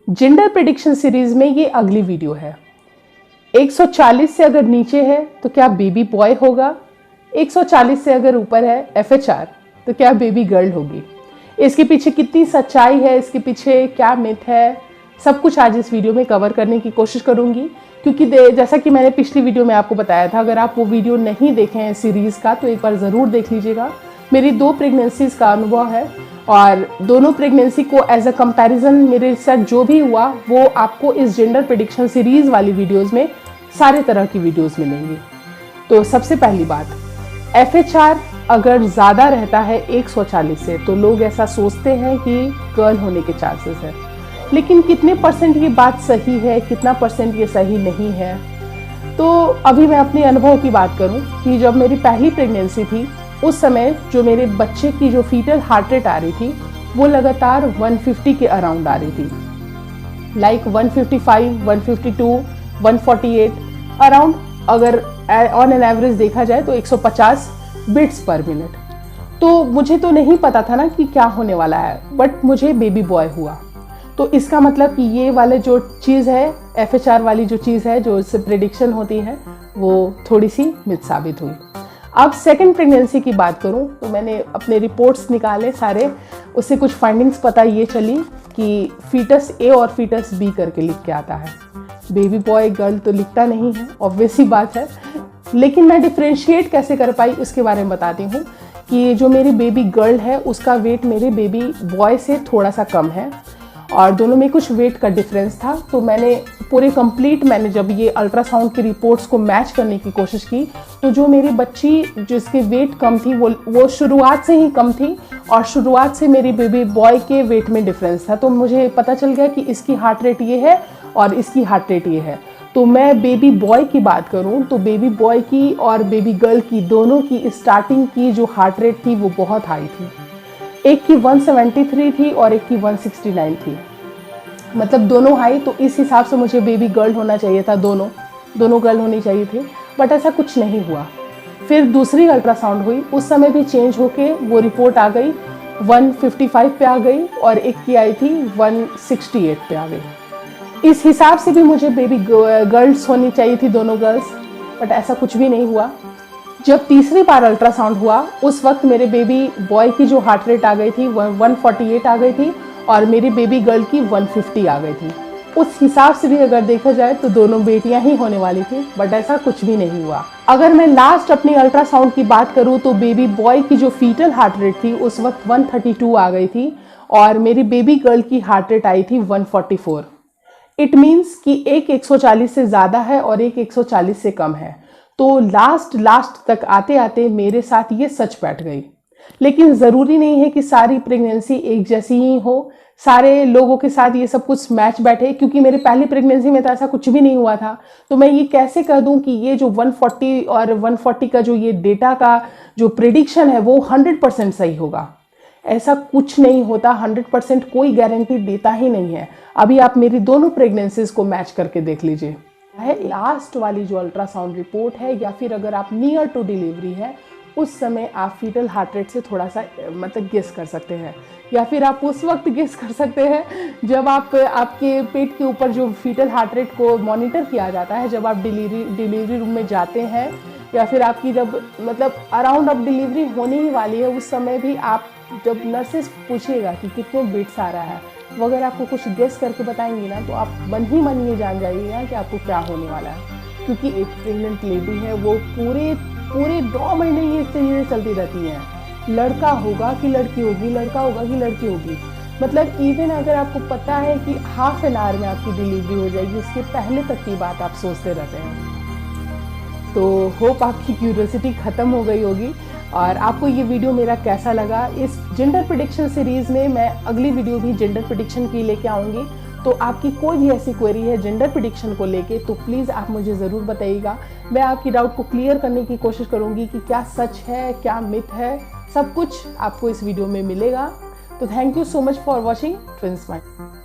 Gender prediction series में ये अगली वीडियो है। 140 से अगर नीचे है तो क्या बेबी बॉय होगा, 140 से अगर ऊपर है FHR तो क्या बेबी गर्ल होगी। इसके पीछे कितनी सच्चाई है, इसके पीछे क्या मिथ है, सब कुछ आज इस वीडियो में कवर करने की कोशिश करूंगी। क्योंकि जैसा कि मैंने पिछली वीडियो में आपको बताया था, अगर आप वो वीडियो नहीं देखे हैं सीरीज़ का तो एक बार ज़रूर देख लीजिएगा। मेरी 2 प्रेगनेंसीज़ का अनुभव है और दोनों प्रेगनेंसी को एज अ कंपैरिजन मेरे साथ जो भी हुआ वो आपको इस जेंडर प्रेडिक्शन सीरीज़ वाली वीडियोज़ में सारे तरह की वीडियोज़ मिलेंगी। तो सबसे पहली बात, FHR अगर ज़्यादा रहता है 140 से तो लोग ऐसा सोचते हैं कि गर्ल होने के चांसेस है। लेकिन कितने परसेंट ये बात सही है, कितना परसेंट ये सही नहीं है, तो अभी मैं अपने अनुभव की बात करूं कि जब मेरी पहली प्रेगनेंसी थी उस समय जो मेरे बच्चे की जो फीटल हार्ट रेट आ रही थी वो लगातार 150 के अराउंड आ रही थी। लाइक 155, 152, 148 अराउंड, अगर ऑन एन एवरेज देखा जाए तो 150 बिट्स पर मिनट। तो मुझे तो नहीं पता था ना कि क्या होने वाला है, बट मुझे बेबी बॉय हुआ। तो इसका मतलब कि ये वाले जो चीज़ है, FHR वाली जो चीज़ है जो इससे प्रेडिक्शन होती है वो थोड़ी सी मिथ साबित हुई। अब सेकंड प्रेगनेंसी की बात करूं तो मैंने अपने रिपोर्ट्स निकाले सारे, उससे कुछ फाइंडिंग्स पता ये चली कि फीटस A और फीटस B करके लिख के आता है। बेबी बॉय गर्ल तो लिखता नहीं है, ऑब्वियस ही बात है। लेकिन मैं डिफ्रेंशिएट कैसे कर पाई उसके बारे में बताती हूँ कि जो मेरी बेबी गर्ल है उसका वेट मेरे बेबी बॉय से थोड़ा सा कम है और दोनों में कुछ वेट का डिफरेंस था। तो मैंने मैंने जब ये अल्ट्रासाउंड की रिपोर्ट्स को मैच करने की कोशिश की तो जो मेरी बच्ची जिसके वेट कम थी वो शुरुआत से ही कम थी और शुरुआत से मेरी बेबी बॉय के वेट में डिफरेंस था। तो मुझे पता चल गया कि इसकी हार्ट रेट ये है और इसकी हार्ट रेट ये है। तो मैं बेबी बॉय की बात करूं तो बेबी बॉय की और बेबी गर्ल की दोनों की स्टार्टिंग की जो हार्ट रेट थी वो बहुत हाई थी। एक की 173 थी और एक की 169 थी, मतलब दोनों हाई। तो इस हिसाब से मुझे बेबी गर्ल होना चाहिए था, दोनों गर्ल होनी चाहिए थी, बट ऐसा कुछ नहीं हुआ। फिर दूसरी अल्ट्रासाउंड हुई, उस समय भी चेंज होके वो रिपोर्ट आ गई 155 पे आ गई और एक की आई थी 168 पे आ गई। इस हिसाब से भी मुझे बेबी गर्ल्स होनी चाहिए थी, दोनों गर्ल्स, बट ऐसा कुछ भी नहीं हुआ। जब तीसरी बार अल्ट्रासाउंड हुआ उस वक्त मेरे बेबी बॉय की जो हार्ट रेट आ गई थी 148 आ गई थी और मेरी बेबी गर्ल की 150 आ गई थी। उस हिसाब से भी अगर देखा जाए तो दोनों बेटियां ही होने वाली थी, बट ऐसा कुछ भी नहीं हुआ। अगर मैं लास्ट अपनी अल्ट्रासाउंड की बात करूं तो बेबी बॉय की जो फीटल हार्ट रेट थी उस वक्त 132 आ गई थी और मेरी बेबी गर्ल की हार्ट रेट आई थी 144। इट मीन्स कि एक 140 से ज़्यादा है और एक 140 से कम है। तो लास्ट तक आते आते मेरे साथ ये सच बैठ गई। लेकिन ज़रूरी नहीं है कि सारी प्रेगनेंसी एक जैसी ही हो, सारे लोगों के साथ ये सब कुछ मैच बैठे, क्योंकि मेरी पहली प्रेगनेंसी में तो ऐसा कुछ भी नहीं हुआ था। तो मैं ये कैसे कह दूं कि ये जो 140 और 140 का जो ये डेटा का जो प्रेडिक्शन है वो 100% सही होगा। ऐसा कुछ नहीं होता, 100% कोई गारंटी देता ही नहीं है। अभी आप मेरी दोनों प्रेगनेंसीज को मैच करके देख लीजिए। है लास्ट वाली जो अल्ट्रासाउंड रिपोर्ट है या फिर अगर आप नियर टू डिलीवरी है उस समय आप फीटल हार्ट रेट से थोड़ा सा मतलब गेस कर सकते हैं, या फिर आप उस वक्त गेस कर सकते हैं जब आपके पेट के ऊपर जो फीटल हार्ट रेट को मॉनिटर किया जाता है, जब आप डिलीवरी रूम में जाते हैं या फिर आपकी जब मतलब अराउंड अब डिलीवरी होने ही वाली है उस समय भी आप जब नर्सेस पूछिएगा कि कितने बिट्स आ रहा है वो अगर आपको कुछ गेस करके बताएंगी ना तो आप मन ही मन ये जान जाइएगा कि आपको क्या होने वाला है। क्योंकि एक प्रेग्नेंट लेडी है वो पूरे 9 महीने ये चीज़ें चलती रहती हैं, लड़का होगा कि लड़की होगी, लड़का होगा कि लड़की होगी। मतलब इवन अगर आपको पता है कि हाफ एन आवर में आपकी डिलीवरी हो जाएगी उसके पहले तक की बात आप सोचते रहते हैं। तो होप आपकी क्यूरियोसिटी ख़त्म हो गई होगी और आपको ये वीडियो मेरा कैसा लगा। इस जेंडर प्रेडिक्शन सीरीज़ में मैं अगली वीडियो भी जेंडर प्रेडिक्शन की लेके आऊँगी। तो आपकी कोई भी ऐसी क्वेरी है जेंडर प्रेडिक्शन को लेके तो प्लीज़ आप मुझे ज़रूर बताइएगा। मैं आपकी डाउट को क्लियर करने की कोशिश करूँगी कि क्या सच है, क्या मिथ है, सब कुछ आपको इस वीडियो में मिलेगा। तो thank you so much for watching twins mind.